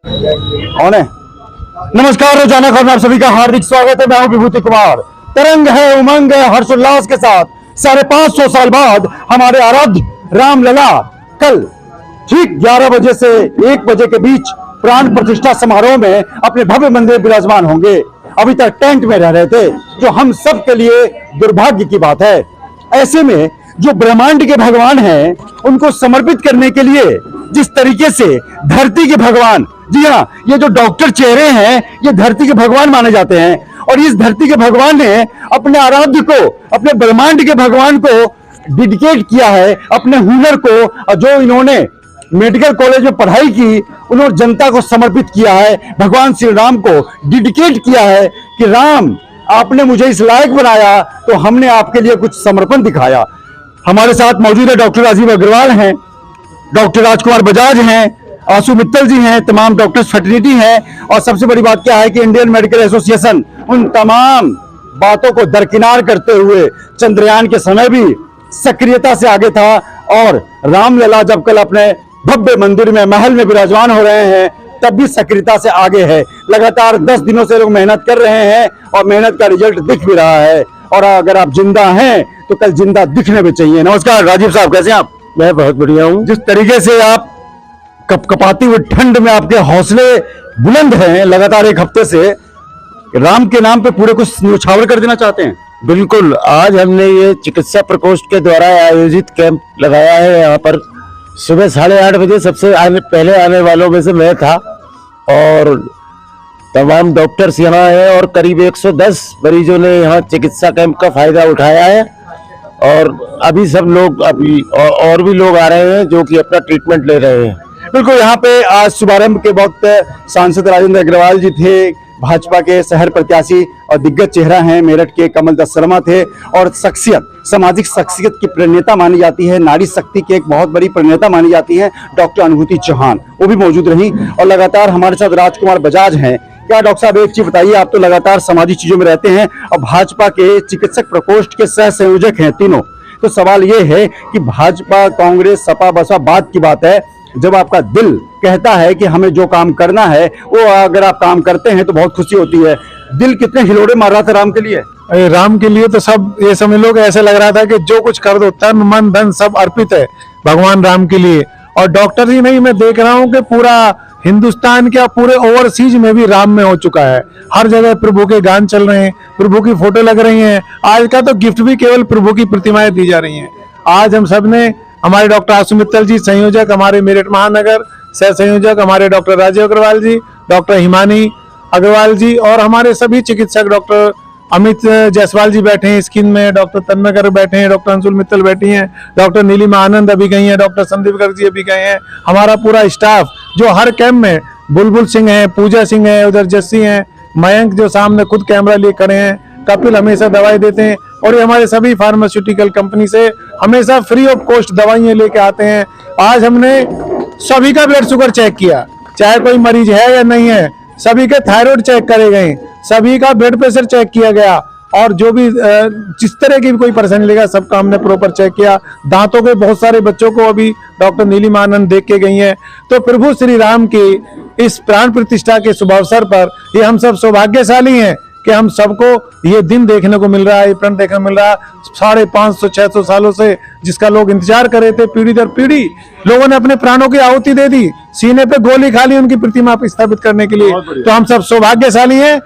कौन है? नमस्कार, रोजाना खबर में आप सभी का हार्दिक स्वागत है। मैं हूं विभूति कुमार। तरंग है, उमंग है, हर्षोल्लास के साथ 550 साल बाद हमारे आराध्य रामलला कल ठीक 11 बजे से 1 बजे के बीच प्राण प्रतिष्ठा समारोह में अपने भव्य मंदिर विराजमान होंगे। अभी तक टेंट में रह रहे थे, जो हम सब के लिए दुर्भाग्य की बात है। ऐसे में जो ब्रह्मांड के भगवान हैं, उनको समर्पित करने के लिए जिस तरीके से धरती के भगवान, जी हाँ, ये जो डॉक्टर चेहरे हैं, ये धरती के भगवान माने जाते हैं। और इस धरती के भगवान ने अपने आराध्य को, अपने ब्रह्मांड के भगवान को डेडिकेट किया है अपने हुनर को। जो इन्होंने मेडिकल कॉलेज में पढ़ाई की, उन्होंने जनता को समर्पित किया है। भगवान श्री राम को डेडिकेट किया है कि राम, आपने मुझे इस लायक बनाया तो हमने आपके लिए कुछ समर्पण दिखाया। हमारे साथ मौजूद है डॉक्टर राजीव अग्रवाल हैं, डॉक्टर राजकुमार बजाज हैं, आशु मित्तल जी हैं, तमाम डॉक्टर्स फ्रेटर्निटी हैं। और सबसे बड़ी बात क्या है कि इंडियन मेडिकल एसोसिएशन उन तमाम बातों को दरकिनार करते हुए चंद्रयान के समय भी सक्रियता से आगे था। और रामलला जब कल अपने भव्य मंदिर में, महल में विराजमान हो रहे हैं, तब भी सक्रियता से आगे है। लगातार 10 दिनों से लोग मेहनत कर रहे हैं और मेहनत का रिजल्ट दिख भी रहा है। और अगर आप जिंदा हैं तो कल जिंदा दिखने भी चाहिए। नमस्कार राजीव साहब, कैसे हैं आप? मैं बहुत बढ़िया हूँ। जिस तरीके से आप कपकपाती हुई ठंड में आपके हौसले बुलंद हैं, लगातार 1 हफ्ते से राम के नाम पे पूरे कुछ न्यौछावर कर देना चाहते हैं। बिल्कुल, आज हमने ये चिकित्सा प्रकोष्ठ के द्वारा आयोजित कैंप लगाया है। यहाँ पर सुबह 8:30 बजे सबसे पहले आने वालों में से मैं था। और तमाम डॉक्टर्स यहाँ हैं और करीब 110 मरीजों ने यहाँ चिकित्सा कैंप का फायदा उठाया है। और अभी सब लोग, अभी और भी लोग आ रहे हैं जो कि अपना ट्रीटमेंट ले रहे हैं। बिल्कुल, यहाँ पे आज शुभारंभ के वक्त सांसद राजेंद्र अग्रवाल जी थे, भाजपा के शहर प्रत्याशी और दिग्गज चेहरा हैं मेरठ के कमल दत्त शर्मा थे। और शख्सियत, सामाजिक शख्सियत की प्रणेता मानी जाती है, नारी शक्ति की एक बहुत बड़ी प्रणेता मानी जाती है डॉक्टर अनुभूति चौहान, वो भी मौजूद रही। और लगातार हमारे साथ राजकुमार बजाज हैं। क्या डॉक्टर साहब, एक चीज बताइए, आप तो लगातार सामाजिक चीजों में रहते हैं और भाजपा के चिकित्सक प्रकोष्ठ के सह संयोजक हैं तीनों। तो सवाल ये है कि भाजपा, कांग्रेस, सपा, बसपा, बात की बात है, जब आपका दिल कहता है कि हमें जो काम करना है वो अगर आप काम करते हैं तो बहुत खुशी होती है। दिल कितने हिलोड़े मार रहा था राम के लिए? अरे राम के लिए तो सब, ये समझ लो कि ऐसे लग रहा था कि जो कुछ कर दो, तन मन धन सब अर्पित है भगवान राम के लिए। और डॉक्टर ही नहीं, मैं देख रहा हूँ कि पूरा हिंदुस्तान क्या, पूरे ओवरसीज में भी राम में हो चुका है। हर जगह प्रभु के गान चल रहे हैं, प्रभु की फोटो लग रही हैं। आज का तो गिफ्ट भी केवल प्रभु की प्रतिमाएं दी जा रही हैं। आज हम सब ने, हमारे डॉक्टर आशु मित्तल जी संयोजक, हमारे मेरठ महानगर सह संयोजक हमारे डॉक्टर राजीव अग्रवाल जी, डॉक्टर हिमानी अग्रवाल जी, और हमारे सभी चिकित्सक, डॉक्टर अमित जायसवाल जी बैठे हैं स्किन में, डॉक्टर तन्मय गर्ग बैठे हैं, डॉक्टर अंशुल मित्तल बैठी हैं, डॉक्टर नीलिमा आनंद अभी गई हैं, डॉक्टर संदीप गर्ग जी अभी गए हैं। हमारा पूरा स्टाफ जो हर कैंप में, बुलबुल सिंह है, पूजा सिंह है, उधर जस्सी हैं, मयंक जो सामने खुद कैमरा लिए खड़े हैं, कपिल हमेशा दवाई देते हैं। और ये हमारे सभी फार्मास्यूटिकल कंपनी से हमेशा फ्री ऑफ कॉस्ट दवाइयां लेके आते हैं। आज हमने सभी का ब्लड शुगर चेक किया, चाहे कोई मरीज है या नहीं है, सभी के थायराइड चेक करे गए, सभी का ब्लड प्रेशर चेक किया गया। और जो भी जिस तरह की भी कोई परेशानी लेगा, सबका हमने प्रॉपर चेक किया। दांतों के बहुत सारे बच्चों को अभी डॉक्टर नीलिमा आनंद देख के गई हैं। तो प्रभु श्री राम की इस प्राण प्रतिष्ठा के शुभ अवसर पर ये हम सब सौभाग्यशाली हैं कि हम सबको ये दिन देखने को मिल रहा है, ये प्रण देखने को मिल रहा है। 550-600 सालों से जिसका लोग इंतजार कर रहे थे, पीढ़ी दर पीढ़ी लोगों ने अपने प्राणों की आहुति दे दी, सीने पे गोली खा ली उनकी प्रतिमा स्थापित करने के लिए। तो हम सब सौभाग्यशाली हैं,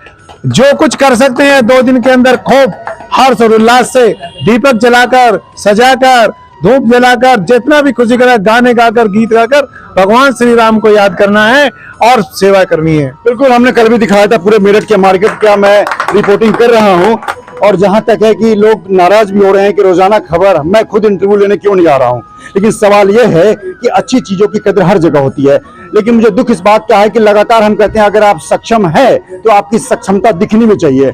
जो कुछ कर सकते हैं 2 दिन के अंदर खूब हर्ष और उल्लास से दीपक जलाकर, सजाकर, धूप जलाकर, जितना भी खुशी करा, गाने गाकर, गीत गाकर भगवान श्री राम को याद करना है और सेवा करनी है। बिल्कुल, हमने कल भी दिखाया था पूरे मेरठ के मार्केट का मैं रिपोर्टिंग कर रहा हूं। और जहां तक है कि लोग नाराज भी हो रहे हैं कि रोजाना खबर, मैं खुद इंटरव्यू लेने क्यों नहीं आ रहा हूं। लेकिन सवाल यह है कि अच्छी चीजों की कदर हर जगह होती है। लेकिन मुझे दुख इस बात का है कि लगातार हम कहते हैं अगर आप सक्षम है तो आपकी सक्षमता दिखनी भी चाहिए।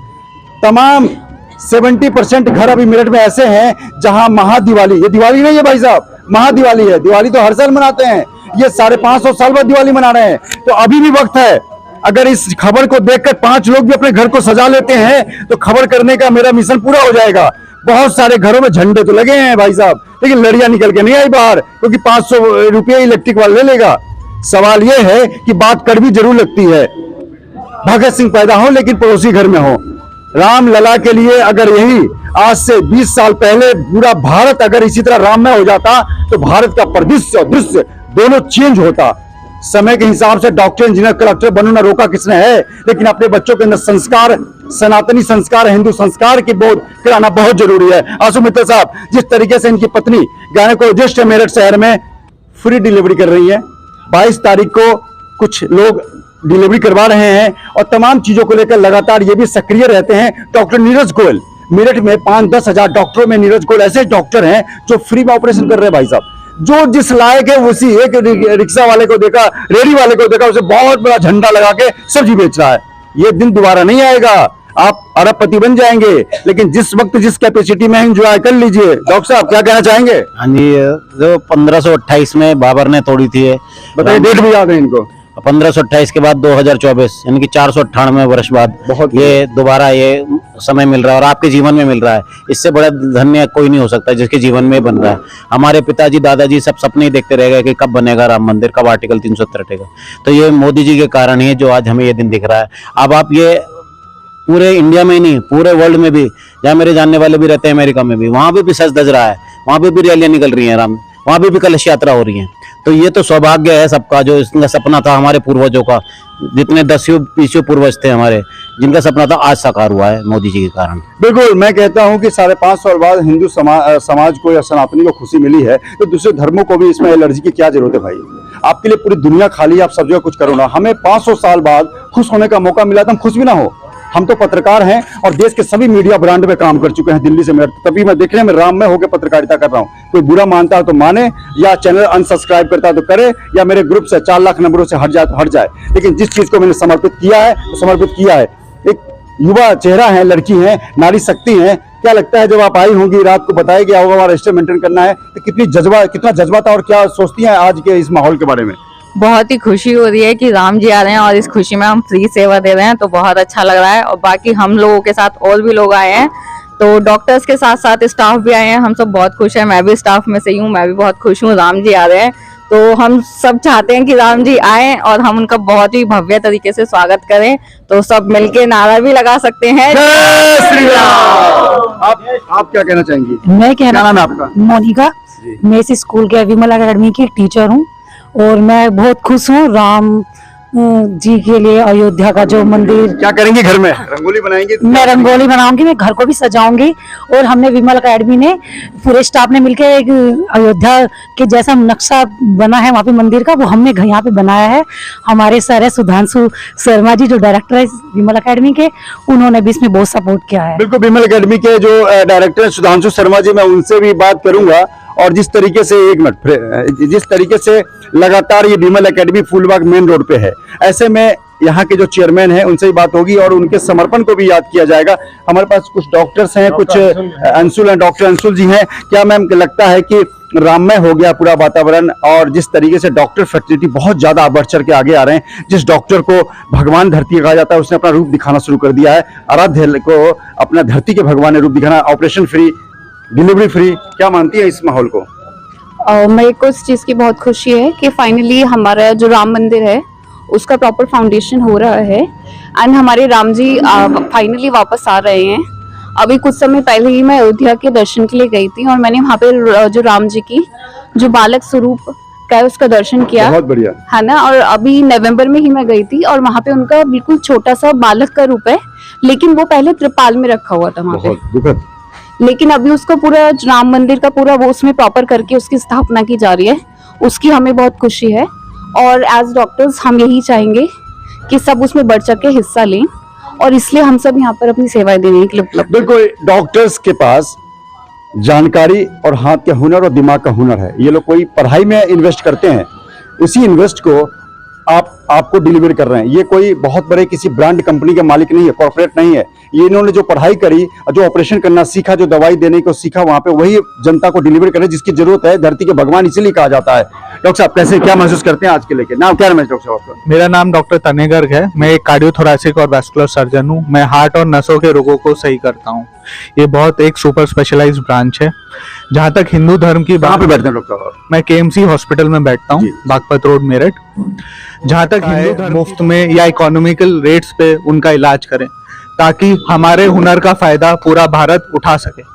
तमाम 70% घर अभी मेरठ में ऐसे हैं जहां महादिवाली, ये दिवाली नहीं है भाई साहब, महादिवाली है। दिवाली तो हर साल मनाते हैं, ये 550 साल बाद दिवाली मना रहे हैं। तो अभी भी वक्त है, अगर इस खबर को देखकर 5 लोग भी अपने घर को सजा लेते हैं तो खबर करने का मेरा मिशन पूरा हो जाएगा। बहुत सारे घरों में झंडे तो लगे हैं भाई साहब, लेकिन लड़ियां निकल के नहीं आई बाहर, क्योंकि 500 रुपये इलेक्ट्रिक वाला ले लेगा। सवाल यह है कि बात कड़वी जरूर लगती है, भगत सिंह पैदा हो लेकिन पड़ोसी घर में हो। रामलला के लिए अगर यही आज से 20 साल पहले पूरा भारत अगर इसी तरह राममय हो जाता तो भारत का परिदृश्य और दृश्य दोनों चेंज होता। समय के हिसाब से डॉक्टर, इंजीनियर, कलेक्टर बनना रोका किसने है, लेकिन अपने बच्चों के अंदर संस्कार, सनातनी संस्कार, हिंदू संस्कार की बोध कराना बहुत जरूरी है। आंसू मित्तल साहब, जिस तरीके से इनकी पत्नी गायकोजिस्ट मेरठ शहर में फ्री डिलीवरी कर रही है, 22 तारीख को कुछ लोग डिलीवरी करवा रहे हैं और तमाम चीजों को लेकर लगातार ये भी सक्रिय रहते हैं। डॉक्टर नीरज गोयल, मेरठ में 5-10 हजार डॉक्टरों में नीरज गोयल ऐसे डॉक्टर हैं जो फ्री में ऑपरेशन कर रहे हैं। भाई साहब, जो जिस लायक है उसी एक रिक्शा वाले को देखा, रेडी वाले को देखा, उसे बहुत बड़ा झंडा लगा के सब्जी बेच रहा है। ये दिन दोबारा नहीं आएगा, आप अरबपति बन जाएंगे, लेकिन जिस वक्त जिस कैपेसिटी में एंजॉय कर लीजिए। डॉक्टर साहब क्या कहना चाहेंगे? हाँ जी, जो 1528 में बाबर ने तोड़ी थी, बताइए, डेट भी याद है इनको? 1528 के बाद 2024 यानी कि 498 वर्ष बाद बहुत ये दोबारा ये समय मिल रहा है और आपके जीवन में मिल रहा है। इससे बड़ा धन्य कोई नहीं हो सकता जिसके जीवन में बन रहा है। हमारे पिताजी, दादाजी सब सपने ही देखते रह गए कि कब बनेगा राम मंदिर, कब आर्टिकल 370 हटेगा। तो ये मोदी जी के कारण ही जो आज हमें ये दिन दिख रहा है। अब आप ये पूरे इंडिया में ही नहीं, पूरे वर्ल्ड में भी, जहाँ मेरे जानने वाले भी रहते हैं, अमेरिका में भी, वहां पे भी सच धज रहा है, वहां पे भी रैलियां निकल रही हैं राम, वहां पे भी कलश यात्रा हो रही है। तो ये तो सौभाग्य है सबका, जो इसका सपना था हमारे पूर्वजों का, जितने 10 पूर्वज थे हमारे, जिनका सपना था आज साकार हुआ है मोदी जी के कारण। बिल्कुल, मैं कहता हूं कि 550 साल बाद हिंदू समाज को या सनातनी को खुशी मिली है, तो दूसरे धर्मों को भी इसमें एलर्जी की क्या जरूरत है भाई? आपके लिए पूरी दुनिया खाली, आप सब जगह कुछ करो ना। हमें 500 साल बाद खुश होने का मौका मिला था, हम खुश भी ना हो। हम तो पत्रकार हैं और देश के सभी मीडिया ब्रांड में काम कर चुके हैं, दिल्ली से मेरठ, तभी मैं देखने में राम में होकर पत्रकारिता कर रहा हूं। कोई बुरा मानता है तो माने, या चैनल अनसब्सक्राइब करता है तो करे, या मेरे ग्रुप से 4 लाख नंबरों से हट जाए तो हट जाए, लेकिन जिस चीज को मैंने समर्पित किया है तो समर्पित किया है। एक युवा चेहरा है, लड़की है, नारी शक्ति है। क्या लगता है जब आप आई होंगी, रात को बताया गया होगा वहां रजिस्टर मेंटेन करना है, तो कितना जज्बा था और क्या सोचती हैं आज के इस माहौल के बारे में? बहुत ही खुशी हो रही है कि राम जी आ रहे हैं और इस खुशी में हम फ्री सेवा दे रहे हैं, तो बहुत अच्छा लग रहा है। और बाकी हम लोगों के साथ और भी लोग आए हैं, तो डॉक्टर्स के साथ साथ स्टाफ भी आए हैं। हम सब बहुत खुश हैं, मैं भी स्टाफ में से ही हूँ, मैं भी बहुत खुश हूँ। राम जी आ रहे हैं तो हम सब चाहते हैं कि राम जी आए और हम उनका बहुत ही भव्य तरीके से स्वागत करें। तो सब मिलके नारा भी लगा सकते हैं, जय श्री राम। आप क्या कहना चाहेंगी? मैं क्या कहना नाम है आपका? मोनिका, मैं इस स्कूल के विमल अकेडमी की टीचर हूँ और मैं बहुत खुश हूँ राम जी के लिए। अयोध्या का जो मंदिर, क्या करेंगे घर में? रंगोली बनाएंगे? मैं रंगोली बनाऊंगी, मैं घर को भी सजाऊंगी। और हमने विमल अकेडमी ने पूरे स्टाफ ने मिलकर एक अयोध्या के जैसा नक्शा बना है वहाँ पे मंदिर का, वो हमने यहाँ पे बनाया है। हमारे सर है सुधांशु शर्मा जी, जो डायरेक्टर है विमल अकेडमी के, उन्होंने भी इसमें बहुत सपोर्ट किया है। बिल्कुल, विमल अकेडमी के जो डायरेक्टर सुधांशु शर्मा जी, मैं उनसे भी बात करूंगा। और जिस तरीके से, एक मिनट, जिस तरीके से लगातार ये विमल एकेडमी फूलबाग मेन रोड पे है, ऐसे में यहाँ के जो चेयरमैन हैं उनसे ही बात होगी और उनके समर्पण को भी याद किया जाएगा। हमारे पास कुछ डॉक्टर्स हैं, कुछ अंशुल हैं, डॉक्टर अंशुल जी हैं। क्या मैम लगता है कि राममय हो गया पूरा वातावरण, और जिस तरीके से डॉक्टर फैसिलिटी बहुत ज्यादा बढ़ चढ़ के आगे आ रहे हैं, जिस डॉक्टर को भगवान धरती कहा जाता है उसने अपना रूप दिखाना शुरू कर दिया है, आराध्य को अपना धरती के भगवान ने रूप दिखाना, ऑपरेशन फ्री, डिलीवरी फ्री, क्या मानती है इस माहौल को? मेरे को इस चीज़ की बहुत खुशी है कि फाइनली हमारा जो राम मंदिर है उसका प्रॉपर फाउंडेशन हो रहा है एंड हमारे राम जी फाइनली वापस आ रहे हैं। अभी कुछ समय पहले ही मैं अयोध्या के दर्शन के लिए गई थी और मैंने वहाँ पे जो राम जी की जो बालक स्वरूप का है उसका दर्शन किया, बहुत बढ़िया है ना। और अभी नवंबर में ही मैं गई थी और वहाँ पे उनका बिल्कुल छोटा सा बालक का रूप है, लेकिन वो पहले त्रिपाल में रखा हुआ था वहाँ पे, बहुत दुखद। लेकिन अभी उसका पूरा राम मंदिर का पूरा वो उसमें प्रॉपर करके उसकी स्थापना की जा रही है, उसकी हमें बहुत खुशी है। और एज डॉक्टर्स हम यही चाहेंगे कि सब उसमें बढ़ चढ़ के हिस्सा लें और इसलिए हम सब यहाँ पर अपनी सेवाएं देने के लिए उपलब्ध। बिल्कुल, डॉक्टर्स के पास जानकारी और हाथ का हुनर और दिमाग का हुनर है। ये लोग कोई पढ़ाई में इन्वेस्ट करते हैं, उसी इन्वेस्ट को आपको डिलीवर कर रहे हैं। ये कोई बहुत बड़े किसी ब्रांड कंपनी के मालिक नहीं है, कॉर्पोरेट नहीं है, ये इन्होंने जो पढ़ाई करी, जो ऑपरेशन करना सीखा, जो दवाई देने को सीखा, वहां पे वही जनता को डिलीवर करे जिसकी जरूरत है। धरती के भगवान इसीलिए कहा जाता है। डॉक्टर साहब कैसे, क्या महसूस करते हैं आज के लेके? नाम क्या है डॉक्टर साहब आपका? मेरा नाम डॉक्टर तने गर्ग है। मैं एक कार्डियोथोरेसिक और वैस्कुलर सर्जन हूँ। मैं हार्ट और नसों के रोगों को सही करता हूँ। ये बहुत एक सुपर स्पेशलाइज्ड ब्रांच है। जहाँ तक हिंदू धर्म की कहाँ बात, पे बैठते हैं डॉक्टर साहब? मैं केएमसी हॉस्पिटल में बैठता हूँ, जी। बागपत रोड, मेरठ। जहाँ तक हिंदू धर्म मुफ्त में या इकोनॉमिकल रेट्स पे उनका इलाज करें, ताकि हमारे हुनर का फायदा पूरा भारत उठा सके।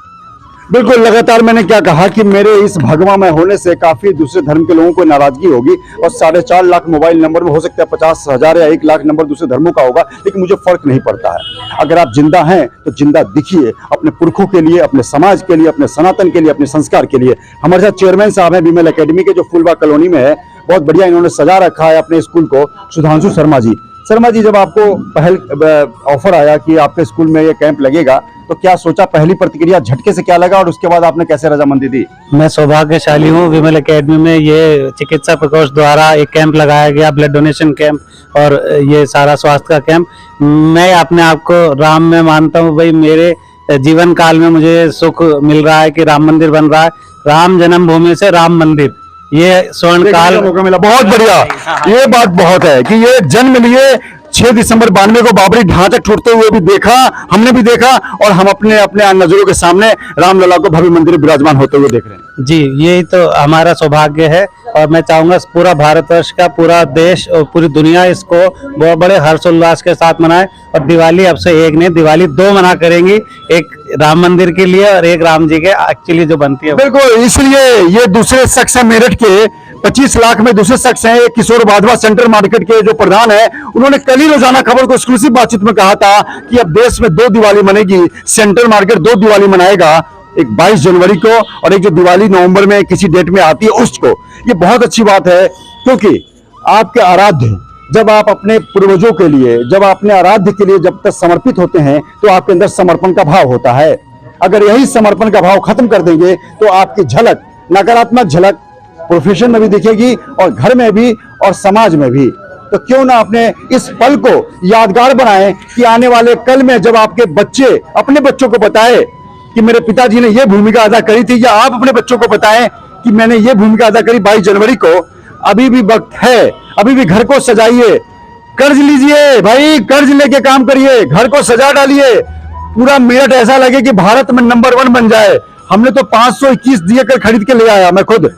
बिल्कुल, लगातार मैंने क्या कहा कि मेरे इस भगवा में होने से काफी दूसरे धर्म के लोगों को नाराजगी होगी और 4.5 लाख मोबाइल नंबर में हो सकता है 50,000 या 1 लाख नंबर दूसरे धर्मों का होगा, लेकिन मुझे फर्क नहीं पड़ता है। अगर आप जिंदा हैं तो जिंदा दिखिए, अपने पुरखों के लिए, अपने समाज के लिए, अपने सनातन के लिए, अपने संस्कार के लिए। हमारे साथ चेयरमैन साहब हैं विमल एकेडमी के, जो फुलबाग कॉलोनी में है। बहुत बढ़िया इन्होंने सजा रखा है अपने स्कूल को। सुधांशु शर्मा जी, जब आपको पहल ऑफर आया कि आपके स्कूल में ये कैंप लगेगा, तो क्या सोचा, पहली प्रतिक्रिया झटके से क्या लगा और उसके बाद आपने कैसे रजामंदी दी? मैं सौभाग्यशाली हूँ, विमल एकेडमी में ये चिकित्सा प्रकोष्ठ द्वारा एक कैंप लगाया गया, ब्लड डोनेशन कैंप और ये सारा स्वास्थ्य का कैंप। मैं अपने आप को राम में मानता हूँ। भाई मेरे जीवन काल में मुझे सुख मिल रहा है कि राम मंदिर बन रहा है। राम जन्मभूमि से राम मंदिर, ये स्वर्ण काल मौका मिला। बहुत बढ़िया, ये बात बहुत है कि ये जन्म लिए 6 दिसंबर 92 को बाबरी ढांचा टूटते हुए भी देखा, हमने भी देखा, और हम अपने अपने नजरों के सामने रामलला को भव्य मंदिर विराजमान होते हुए देख रहे हैं। जी, यही तो हमारा सौभाग्य है और मैं चाहूंगा पूरा भारतवर्ष का, पूरा देश और पूरी दुनिया इसको बहुत बड़े हर्षोल्लास के साथ मनाए। और दिवाली अब से एक नहीं, दिवाली 2 मना करेंगी, एक राम मंदिर के लिए और एक राम जी के एक्चुअली जो बनती है। बिल्कुल, इसलिए ये दूसरे शख्स है मेरठ के, 25 लाख में दूसरे शख्स हैं, एक किशोर वाधवा सेंट्रल मार्केट के जो प्रधान है। उन्होंने कल ही रोजाना खबर को एक्सक्लूसिव बातचीत में कहा था कि अब देश में 2 दिवाली मनेगी। सेंट्रल मार्केट 2 दिवाली मनाएगा, एक 22 जनवरी को और एक जो दिवाली नवंबर में किसी डेट में आती है उसको। ये बहुत अच्छी बात है, क्योंकि आपके आराध्य, जब आप अपने पूर्वजों के लिए, जब अपने आराध्य के लिए जब तक समर्पित होते हैं, तो आपके अंदर समर्पण का भाव होता है। अगर यही समर्पण का भाव खत्म कर देंगे तो आपकी झलक, नकारात्मक झलक प्रोफेशन में भी दिखेगी और घर में भी और समाज में भी। तो क्यों ना अपने इस पल को यादगार बनाएं कि आने वाले कल में जब आपके बच्चे अपने बच्चों को बताएं कि मेरे पिताजी ने यह भूमिका अदा करी थी, या आप अपने बच्चों को बताएं कि मैंने ये भूमिका अदा करी 22 जनवरी को। अभी भी वक्त है, अभी भी घर को सजाइए, कर्ज लीजिए भाई, कर्ज लेके काम करिए, घर को सजा डालिए, पूरा मेरठ ऐसा लगे कि भारत में नंबर 1 बन जाए। हमने तो 521 दिए कर खरीद के ले आया, मैं खुद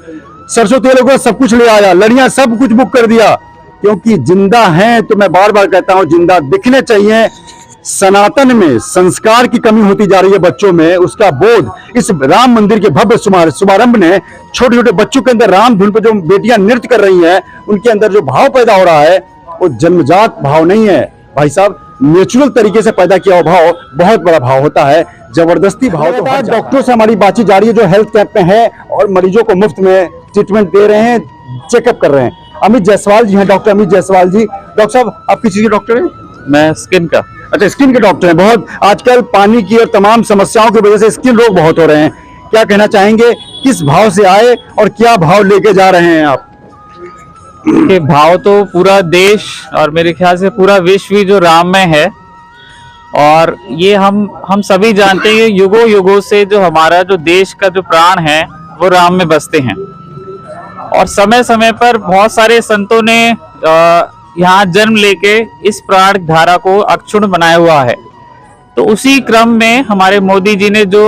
सरसों तेल को सब कुछ ले आया, लड़ियां सब कुछ बुक कर दिया, क्योंकि जिंदा हैं। तो मैं बार बार कहता हूं, जिंदा दिखने चाहिए। सनातन में संस्कार की कमी होती जा रही है बच्चों में, उसका बोध इस राम मंदिर के भव्य शुभारंभ ने छोटे छोटे बच्चों के अंदर, राम धुन पर जो बेटियां नृत्य कर रही हैं, उनके अंदर जो भाव पैदा हो रहा है वो जन्मजात भाव नहीं है भाई साहब, नेचुरल तरीके से पैदा किया हुआ भाव बहुत बड़ा भाव होता है। जबरदस्ती भाव तो डॉक्टरों से हमारी बातचीत जारी है जो हेल्थ कैंप में है और मरीजों को मुफ्त में ट्रीटमेंट दे रहे हैं, चेकअप कर रहे हैं। अमित जायसवाल जी हैं, डॉक्टर अमित जायसवाल जी। डॉक्टर साहब, आप किस चीज के डॉक्टर हैं? मैं स्किन का। अच्छा, स्किन के डॉक्टर हैं। बहुत आजकल पानी की और तमाम समस्याओं की वजह से स्किन रोग बहुत हो रहे हैं, क्या कहना चाहेंगे? किस भाव से आए और क्या भाव लेके जा रहे हैं आप? के भाव तो पूरा देश और मेरे ख्याल से पूरा विश्व ही जो राम में है, और ये हम सभी जानते हैं युगों युगों से जो हमारा जो देश का जो प्राण है वो राम में बसते हैं। और समय समय पर बहुत सारे संतों ने यहाँ जन्म लेके इस प्राण धारा को अक्षुण्ण बनाया हुआ है। तो उसी क्रम में हमारे मोदी जी ने जो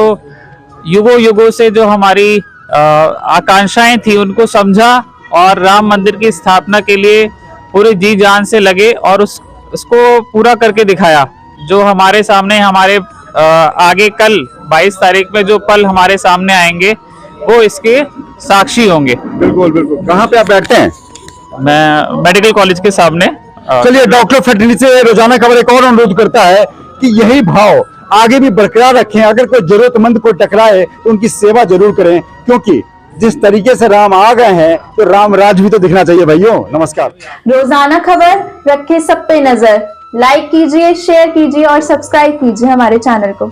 युगों युगों से जो हमारी आकांक्षाएं थी उनको समझा और राम मंदिर की स्थापना के लिए पूरे जी जान से लगे और उसको पूरा करके दिखाया। जो हमारे सामने हमारे आगे कल 22 तारीख में जो पल हमारे सामने आएंगे वो इसके साक्षी होंगे। बिल्कुल बिल्कुल। कहाँ पे आप बैठते हैं? मैं मेडिकल कॉलेज के सामने। चलिए, डॉक्टर फैटर्निटी से रोजाना खबर एक और अनुरोध करता है कि यही भाव आगे भी बरकरार रखें। अगर कोई जरूरतमंद को टकराए तो उनकी सेवा जरूर करें, क्योंकि जिस तरीके से राम आ गए हैं तो राम राज भी तो दिखना चाहिए भाइयों। नमस्कार। रोजाना खबर रखे सब पे नजर। लाइक कीजिए, शेयर कीजिए और सब्सक्राइब कीजिए हमारे चैनल को।